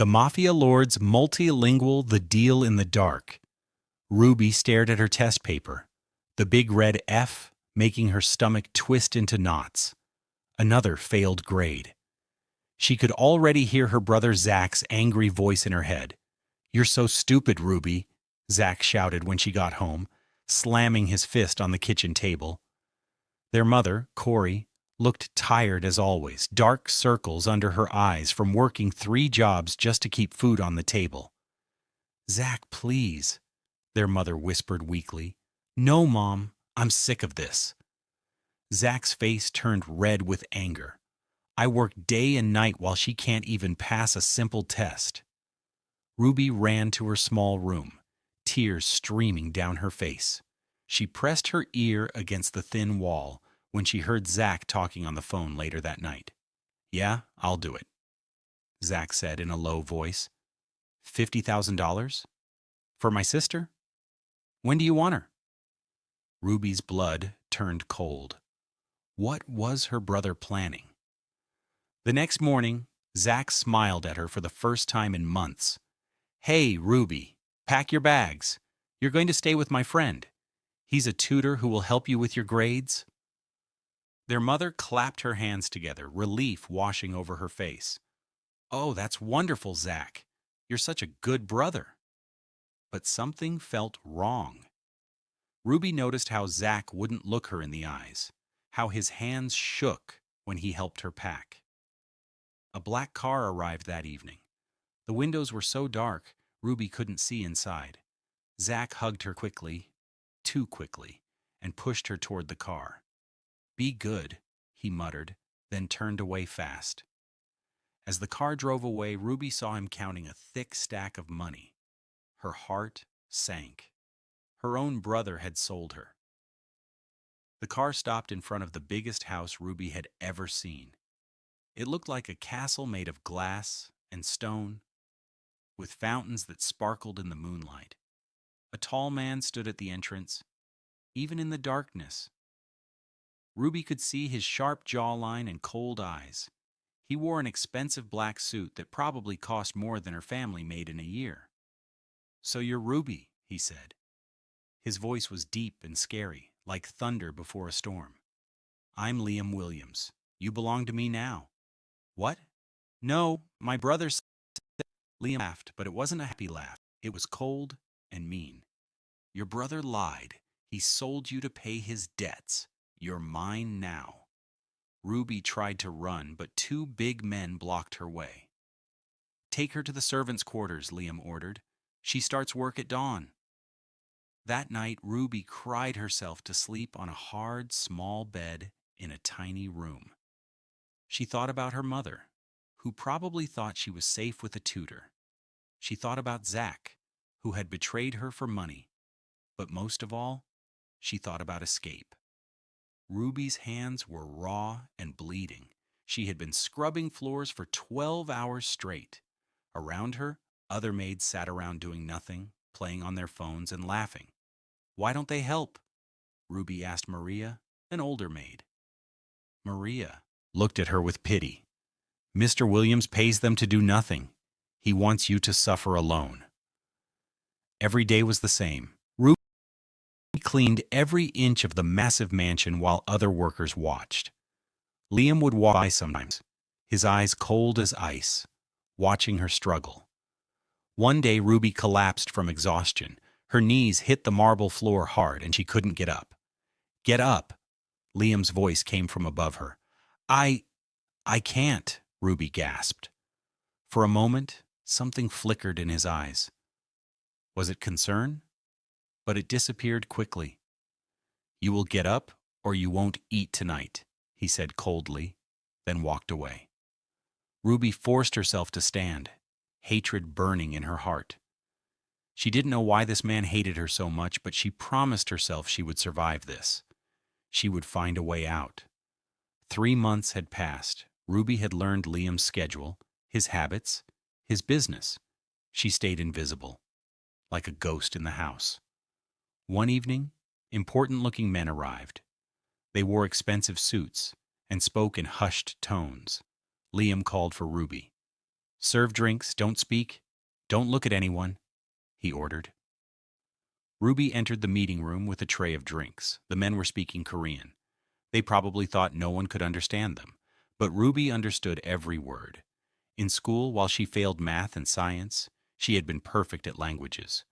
The Mafia Lord's Multilingual The Deal in the Dark. Ruby stared at her test paper, the big red F making her stomach twist into knots. Another failed grade. She could already hear her brother Zach's angry voice in her head. "You're so stupid, Ruby," Zach shouted when she got home, slamming his fist on the kitchen table. Their mother, Corey, looked tired as always, dark circles under her eyes from working 3 jobs just to keep food on the table. "Zach, please," their mother whispered weakly. "No, Mom, I'm sick of this." Zach's face turned red with anger. "I work day and night while she can't even pass a simple test." Ruby ran to her small room, tears streaming down her face. She pressed her ear against the thin wall when she heard Zach talking on the phone later that night. "Yeah, I'll do it," Zach said in a low voice. $50,000? For my sister? When do you want her?" Ruby's blood turned cold. What was her brother planning? The next morning, Zach smiled at her for the first time in months. "Hey, Ruby, pack your bags. You're going to stay with my friend. He's a tutor who will help you with your grades." Their mother clapped her hands together, relief washing over her face. "Oh, that's wonderful, Zach. You're such a good brother." But something felt wrong. Ruby noticed how Zach wouldn't look her in the eyes, how his hands shook when he helped her pack. A black car arrived that evening. The windows were so dark, Ruby couldn't see inside. Zach hugged her quickly, too quickly, and pushed her toward the car. "Be good," he muttered, then turned away fast. As the car drove away, Ruby saw him counting a thick stack of money. Her heart sank. Her own brother had sold her. The car stopped in front of the biggest house Ruby had ever seen. It looked like a castle made of glass and stone, with fountains that sparkled in the moonlight. A tall man stood at the entrance, even in the darkness. Ruby could see his sharp jawline and cold eyes. He wore an expensive black suit that probably cost more than her family made in a year. "So you're Ruby," he said. His voice was deep and scary, like thunder before a storm. "I'm Liam Williams. You belong to me now." "What?" "No, my brother said—" Liam laughed, but it wasn't a happy laugh. It was cold and mean. "Your brother lied. He sold you to pay his debts. You're mine now." Ruby tried to run, but 2 big men blocked her way. "Take her to the servants' quarters," Liam ordered. "She starts work at dawn." That night, Ruby cried herself to sleep on a hard, small bed in a tiny room. She thought about her mother, who probably thought she was safe with a tutor. She thought about Zach, who had betrayed her for money. But most of all, she thought about escape. Ruby's hands were raw and bleeding. She had been scrubbing floors for 12 hours straight. Around her, other maids sat around doing nothing, playing on their phones and laughing. "Why don't they help?" Ruby asked Maria, an older maid. Maria looked at her with pity. "Mr. Williams pays them to do nothing. He wants you to suffer alone." Every day was the same. Ruby cleaned every inch of the massive mansion while other workers watched. Liam would walk by sometimes, his eyes cold as ice, watching her struggle. One day Ruby collapsed from exhaustion. Her knees hit the marble floor hard and she couldn't get up. "Get up!" Liam's voice came from above her. I can't," Ruby gasped. For a moment, something flickered in his eyes. Was it concern? But it disappeared quickly. "You will get up or you won't eat tonight," he said coldly, then walked away. Ruby forced herself to stand, hatred burning in her heart. She didn't know why this man hated her so much, but she promised herself she would survive this. She would find a way out. 3 months had passed. Ruby had learned Liam's schedule, his habits, his business. She stayed invisible, like a ghost in the house. One evening, important-looking men arrived. They wore expensive suits and spoke in hushed tones. Liam called for Ruby. Serve drinks, don't speak, don't look at anyone, he ordered. Ruby entered the meeting room with a tray of drinks. The men were speaking Korean. They probably thought no one could understand them, but Ruby understood every word. In school, while she failed math and science, she had been perfect at languages.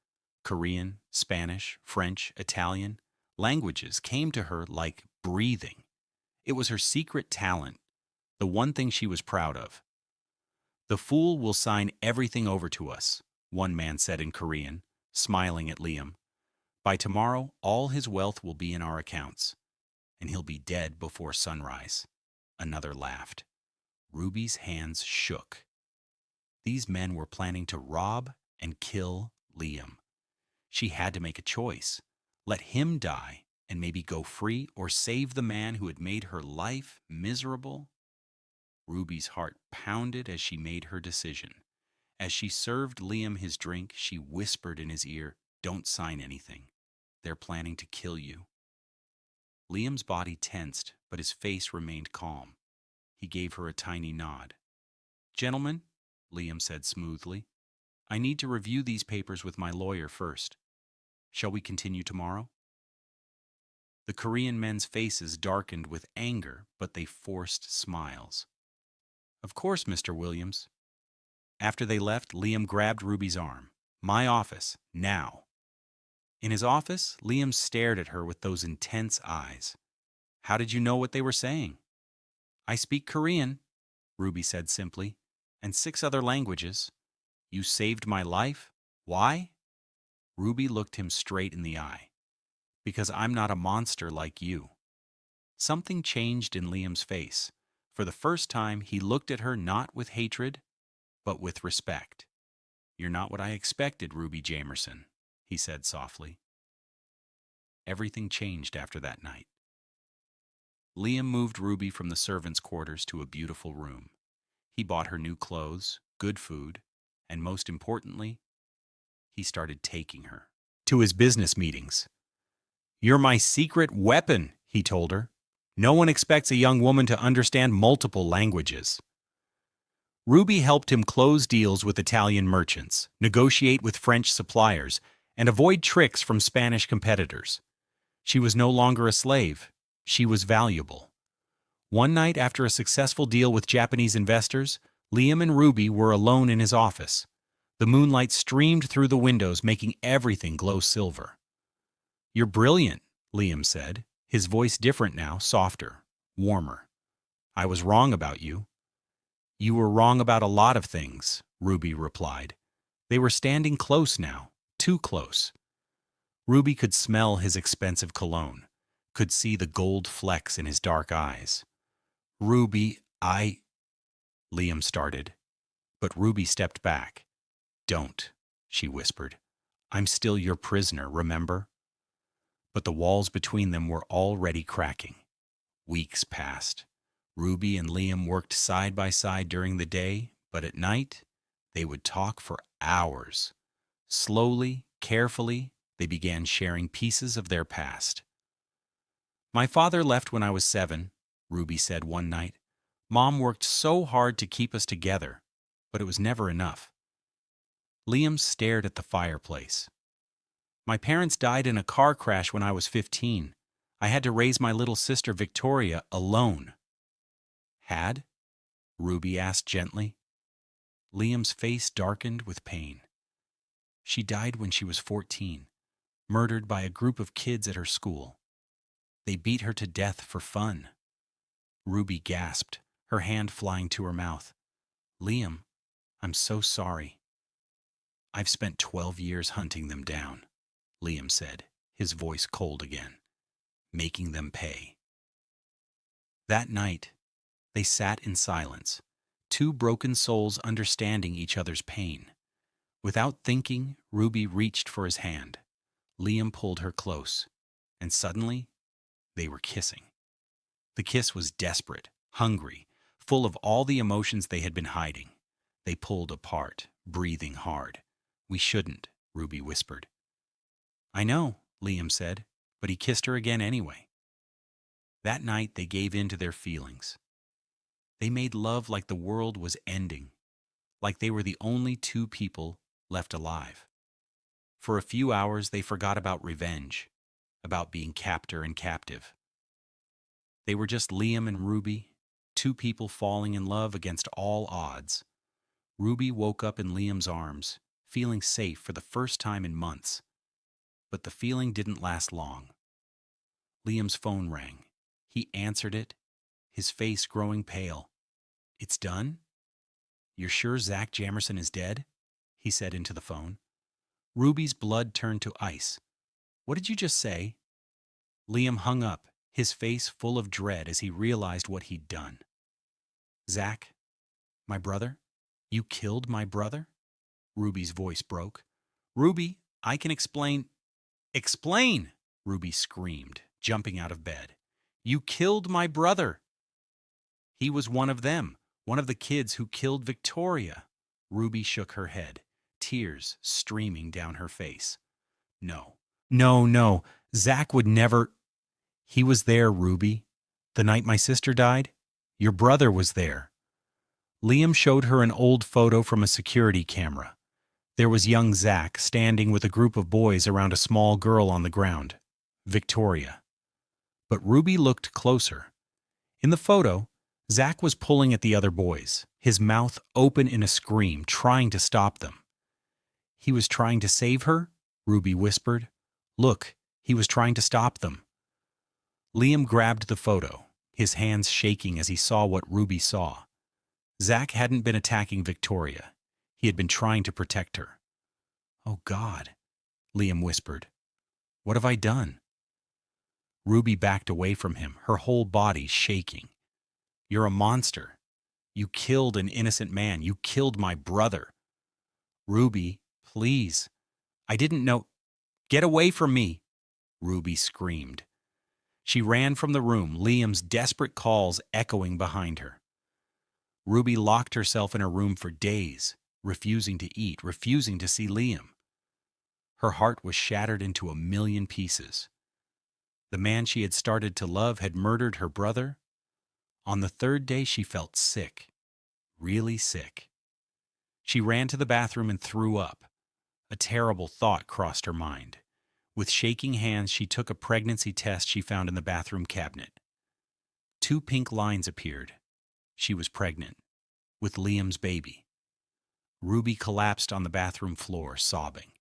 Korean, Spanish, French, Italian. Languages came to her like breathing. It was her secret talent, the one thing she was proud of. "The fool will sign everything over to us," one man said in Korean, smiling at Liam. "By tomorrow, all his wealth will be in our accounts, and he'll be dead before sunrise." Another laughed. Ruby's hands shook. These men were planning to rob and kill Liam. She had to make a choice. Let him die and maybe go free, or save the man who had made her life miserable. Ruby's heart pounded as she made her decision. As she served Liam his drink, she whispered in his ear, "Don't sign anything. They're planning to kill you." Liam's body tensed, but his face remained calm. He gave her a tiny nod. "Gentlemen," Liam said smoothly, "I need to review these papers with my lawyer first. Shall we continue tomorrow?" The Korean men's faces darkened with anger, but they forced smiles. "Of course, Mr. Williams." After they left, Liam grabbed Ruby's arm. "My office, now." In his office, Liam stared at her with those intense eyes. "How did you know what they were saying?" "I speak Korean," Ruby said simply, "and 6 other languages." "You saved my life? Why?" Ruby looked him straight in the eye. "Because I'm not a monster like you." Something changed in Liam's face. For the first time, he looked at her not with hatred, but with respect. "You're not what I expected, Ruby Jamerson," he said softly. Everything changed after that night. Liam moved Ruby from the servants' quarters to a beautiful room. He bought her new clothes, good food, and most importantly, he started taking her to his business meetings. "You're my secret weapon," he told her. "No one expects a young woman to understand multiple languages." Ruby helped him close deals with Italian merchants, negotiate with French suppliers, and avoid tricks from Spanish competitors. She was no longer a slave. She was valuable. One night, after a successful deal with Japanese investors, Liam and Ruby were alone in his office. The moonlight streamed through the windows, making everything glow silver. "You're brilliant," Liam said, his voice different now, softer, warmer. "I was wrong about you." "You were wrong about a lot of things," Ruby replied. They were standing close now, too close. Ruby could smell his expensive cologne, could see the gold flecks in his dark eyes. "Ruby, Liam started, but Ruby stepped back. "Don't," she whispered. "I'm still your prisoner, remember?" But the walls between them were already cracking. Weeks passed. Ruby and Liam worked side by side during the day, but at night, they would talk for hours. Slowly, carefully, they began sharing pieces of their past. "My father left when I was 7, Ruby said one night. "Mom worked so hard to keep us together, but it was never enough." Liam stared at the fireplace. "My parents died in a car crash when I was 15. I had to raise my little sister Victoria alone." "Had?" Ruby asked gently. Liam's face darkened with pain. "She died when she was 14, murdered by a group of kids at her school. They beat her to death for fun." Ruby gasped, her hand flying to her mouth. "Liam, I'm so sorry." "I've spent 12 years hunting them down," Liam said, his voice cold again. "Making them pay." That night, they sat in silence, 2 broken souls understanding each other's pain. Without thinking, Ruby reached for his hand. Liam pulled her close, and suddenly, they were kissing. The kiss was desperate, hungry, full of all the emotions they had been hiding. They pulled apart, breathing hard. "We shouldn't," Ruby whispered. "I know," Liam said, but he kissed her again anyway. That night they gave in to their feelings. They made love like the world was ending. like they were the only two people left alive. For a few hours, they forgot about revenge, about being captor and captive. They were just Liam and Ruby, two people falling in love against all odds. Ruby woke up in Liam's arms, feeling safe for the first time in months. But the feeling didn't last long. Liam's phone rang. He answered it, his face growing pale. "It's done? You're sure Zach Jamerson is dead?" he said into the phone. Ruby's blood turned to ice. "What did you just say?" Liam hung up, his face full of dread as he realized what he'd done. "Zach, my brother? You killed my brother?" Ruby's voice broke. "Ruby, I can explain." "Explain!" Ruby screamed, jumping out of bed. "You killed my brother!" "He was one of them, one of the kids who killed Victoria." Ruby shook her head, tears streaming down her face. "No, no, Zach would never—" "He was there, Ruby. The night my sister died, your brother was there." Liam showed her an old photo from a security camera. There was young Zach standing with a group of boys around a small girl on the ground, Victoria. But Ruby looked closer. In the photo, Zach was pulling at the other boys, his mouth open in a scream, trying to stop them. "He was trying to save her?" Ruby whispered. "Look, he was trying to stop them." Liam grabbed the photo, his hands shaking as he saw what Ruby saw. Zach hadn't been attacking Victoria. He had been trying to protect her. "Oh, God," Liam whispered. "What have I done?" Ruby backed away from him, her whole body shaking. "You're a monster. You killed an innocent man. You killed my brother." "Ruby, please. I didn't know—" "Get away from me!" Ruby screamed. She ran from the room, Liam's desperate calls echoing behind her. Ruby locked herself in her room for days, refusing to eat, refusing to see Liam. Her heart was shattered into a million pieces. The man she had started to love had murdered her brother. On the third day, she felt sick, really sick. She ran to the bathroom and threw up. A terrible thought crossed her mind. With shaking hands, she took a pregnancy test she found in the bathroom cabinet. 2 pink lines appeared. She was pregnant, with Liam's baby. Ruby collapsed on the bathroom floor, sobbing.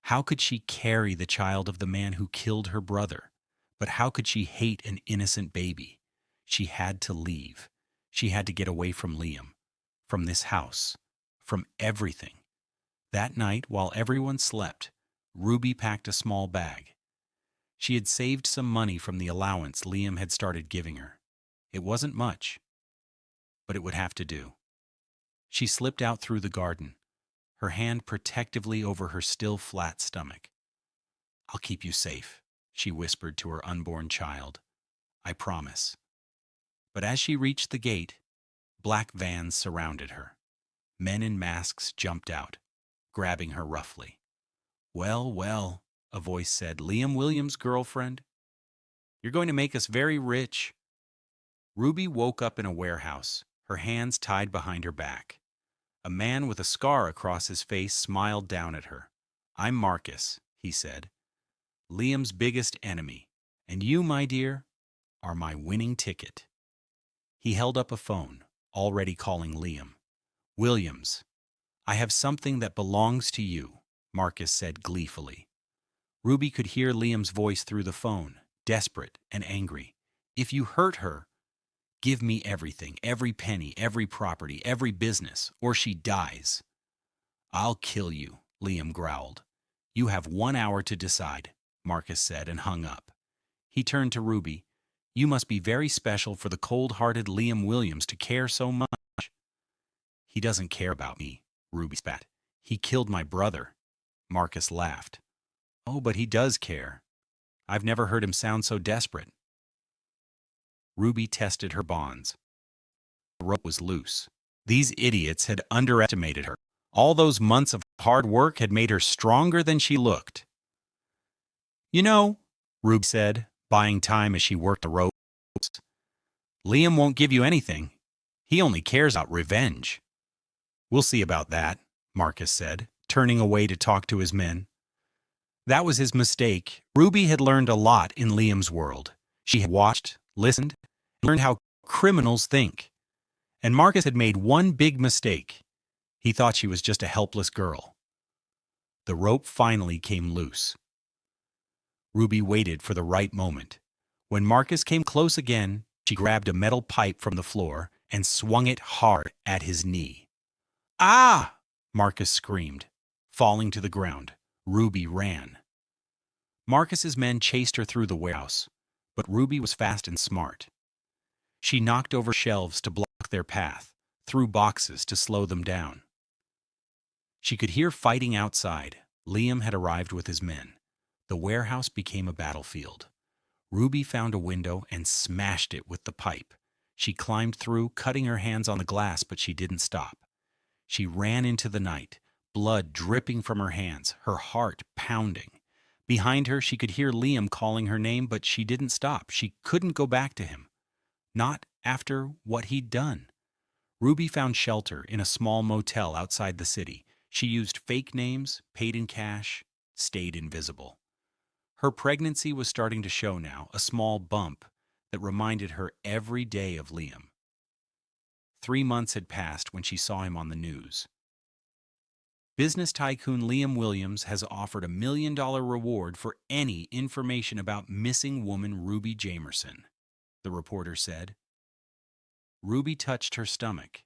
How could she carry the child of the man who killed her brother? But how could she hate an innocent baby? She had to leave. She had to get away from Liam, from this house, from everything. That night, while everyone slept, Ruby packed a small bag. She had saved some money from the allowance Liam had started giving her. It wasn't much, but it would have to do. She slipped out through the garden, her hand protectively over her still flat stomach. "I'll keep you safe," she whispered to her unborn child. "I promise." But as she reached the gate, black vans surrounded her. Men in masks jumped out, grabbing her roughly. "Well, well," a voice said, "Liam Williams' girlfriend. You're going to make us very rich." Ruby woke up in a warehouse, her hands tied behind her back. A man with a scar across his face smiled down at her. "I'm Marcus," he said, "Liam's biggest enemy, and you, my dear, are my winning ticket." He held up a phone, already calling Liam. "Williams, I have something that belongs to you," Marcus said gleefully. Ruby could hear Liam's voice through the phone, desperate and angry. "If you hurt her, give me everything, every penny, every property, every business, or she dies." "I'll kill you," Liam growled. "You have 1 hour to decide," Marcus said and hung up. He turned to Ruby. "You must be very special for the cold-hearted Liam Williams to care so much." "He doesn't care about me," Ruby spat. "He killed my brother." Marcus laughed. "Oh, but he does care. I've never heard him sound so desperate." Ruby tested her bonds. The rope was loose. These idiots had underestimated her. All those months of hard work had made her stronger than she looked. "You know," Ruby said, buying time as she worked the ropes, "Liam won't give you anything. He only cares about revenge." We'll see about that, Marcus said, turning away to talk to his men. That was his mistake. Ruby had learned a lot in Liam's world. She had watched, listened, and learned how criminals think. And Marcus had made one big mistake. He thought she was just a helpless girl. The rope finally came loose. Ruby waited for the right moment. When Marcus came close again, she grabbed a metal pipe from the floor and swung it hard at his knee. "Ah!" Marcus screamed. Falling to the ground, Ruby ran. Marcus's men chased her through the warehouse, but Ruby was fast and smart. She knocked over shelves to block their path, threw boxes to slow them down. She could hear fighting outside. Liam had arrived with his men. The warehouse became a battlefield. Ruby found a window and smashed it with the pipe. She climbed through, cutting her hands on the glass, but she didn't stop. She ran into the night, blood dripping from her hands, her heart pounding. Behind her, she could hear Liam calling her name, but she didn't stop. She couldn't go back to him. Not after what he'd done. Ruby found shelter in a small motel outside the city. She used fake names, paid in cash, stayed invisible. Her pregnancy was starting to show now, a small bump that reminded her every day of Liam. 3 months had passed when she saw him on the news. Business tycoon Liam Williams has offered $1 million reward for any information about missing woman Ruby Jamerson, the reporter said. Ruby touched her stomach.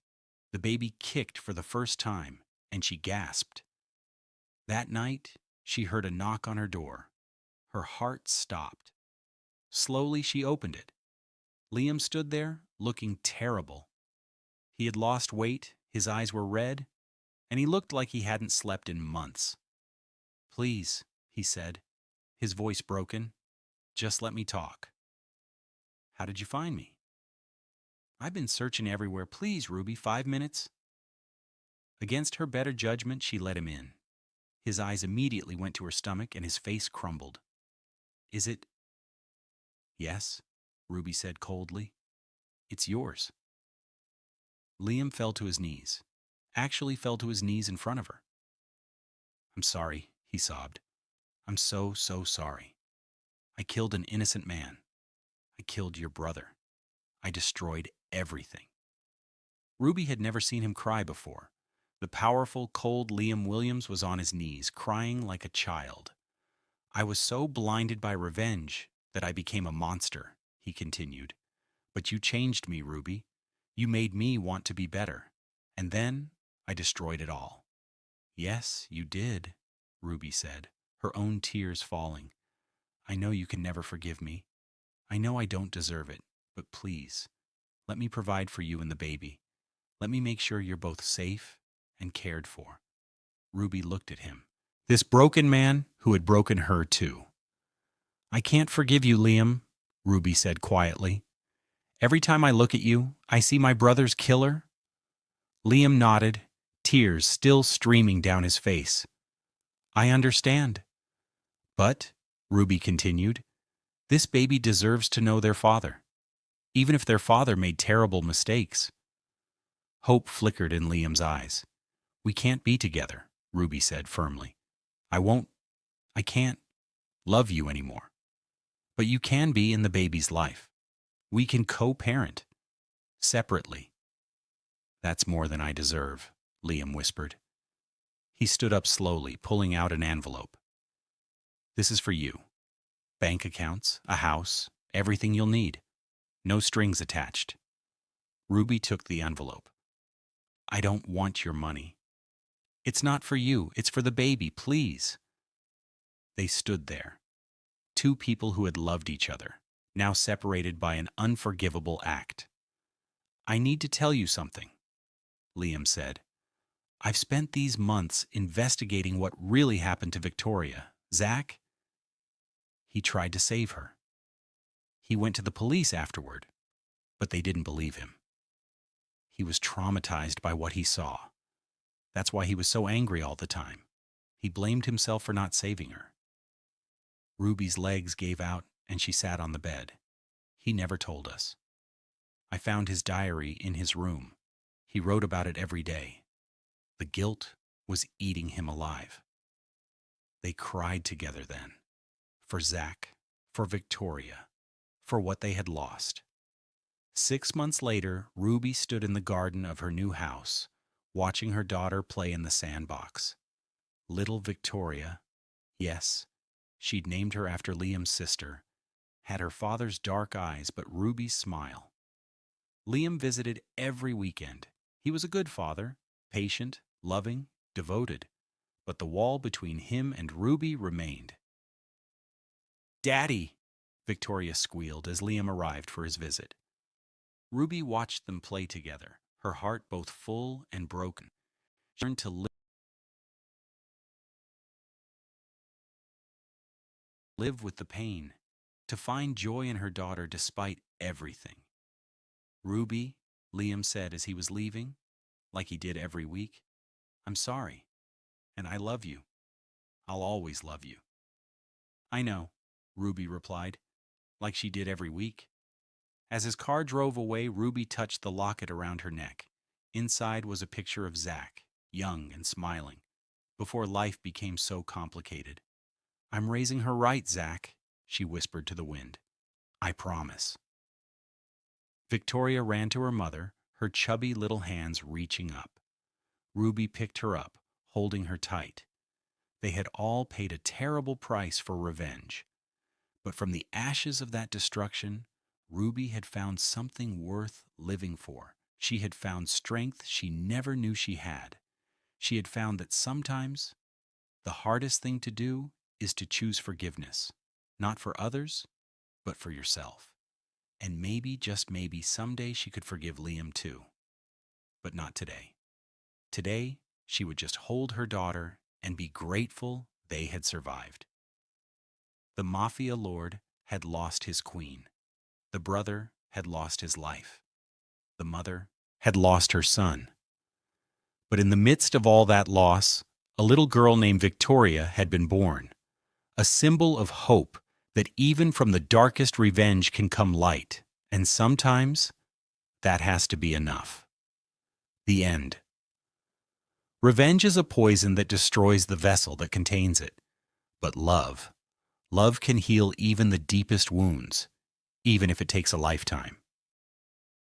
The baby kicked for the first time, and she gasped. That night, she heard a knock on her door. Her heart stopped. Slowly, she opened it. Liam stood there, looking terrible. He had lost weight, his eyes were red, and he looked like he hadn't slept in months. "Please," he said, his voice broken, "just let me talk." "How did you find me?" "I've been searching everywhere. Please, Ruby, 5 minutes?" Against her better judgment, she let him in. His eyes immediately went to her stomach and his face crumbled. "Is it?" "Yes," Ruby said coldly. "It's yours." Liam fell to his knees. Actually fell to his knees in front of her. "I'm sorry," he sobbed. "I'm so, so sorry. I killed an innocent man. I killed your brother. I destroyed everything." Ruby had never seen him cry before. The powerful, cold Liam Williams was on his knees, crying like a child. "I was so blinded by revenge that I became a monster," he continued. "But you changed me, Ruby. You made me want to be better. And then I destroyed it all." "Yes, you did," Ruby said, her own tears falling. "I know you can never forgive me. I know I don't deserve it, but please, let me provide for you and the baby. Let me make sure you're both safe and cared for." Ruby looked at him. This broken man who had broken her too. "I can't forgive you, Liam," Ruby said quietly. "Every time I look at you, I see my brother's killer." Liam nodded, tears still streaming down his face. "I understand. But," Ruby continued, "this baby deserves to know their father, even if their father made terrible mistakes." Hope flickered in Liam's eyes. "We can't be together," Ruby said firmly. I can't love you anymore. But you can be in the baby's life. We can co-parent, separately." "That's more than I deserve," Liam whispered. He stood up slowly, pulling out an envelope. "This is for you. Bank accounts, a house, everything you'll need. No strings attached." Ruby took the envelope. "I don't want your money." "It's not for you. It's for the baby, please." They stood there. Two people who had loved each other, now separated by an unforgivable act. "I need to tell you something," Liam said. "I've spent these months investigating what really happened to Victoria. Zach, he tried to save her. He went to the police afterward, but they didn't believe him. He was traumatized by what he saw. That's why he was so angry all the time. He blamed himself for not saving her." Ruby's legs gave out and she sat on the bed. "He never told us. I found his diary in his room. He wrote about it every day. The guilt was eating him alive. They cried together then, for Zach, for Victoria, for what they had lost. 6 months later, Ruby stood in the garden of her new house, watching her daughter play in the sandbox. Little Victoria, yes, she'd named her after Liam's sister, had her father's dark eyes but Ruby's smile. Liam visited every weekend. He was a good father, patient, loving, devoted, but the wall between him and Ruby remained. "Daddy!" Victoria squealed as Liam arrived for his visit. Ruby watched them play together, her heart both full and broken. She learned to live with the pain, to find joy in her daughter despite everything. "Ruby," Liam said as he was leaving, like he did every week, "I'm sorry, and I love you. I'll always love you." "I know," Ruby replied, like she did every week. As his car drove away, Ruby touched the locket around her neck. Inside was a picture of Zach, young and smiling, before life became so complicated. "I'm raising her right, Zach," she whispered to the wind. "I promise." Victoria ran to her mother, her chubby little hands reaching up. Ruby picked her up, holding her tight. They had all paid a terrible price for revenge. But from the ashes of that destruction, Ruby had found something worth living for. She had found strength she never knew she had. She had found that sometimes the hardest thing to do is to choose forgiveness, not for others, but for yourself. And maybe, just maybe, someday she could forgive Liam too. But not today. Today, she would just hold her daughter and be grateful they had survived. The Mafia lord had lost his queen. The brother had lost his life. The mother had lost her son. But in the midst of all that loss, a little girl named Victoria had been born, a symbol of hope that even from the darkest revenge can come light, and sometimes that has to be enough. The end. Revenge is a poison that destroys the vessel that contains it. But love can heal even the deepest wounds, even if it takes a lifetime.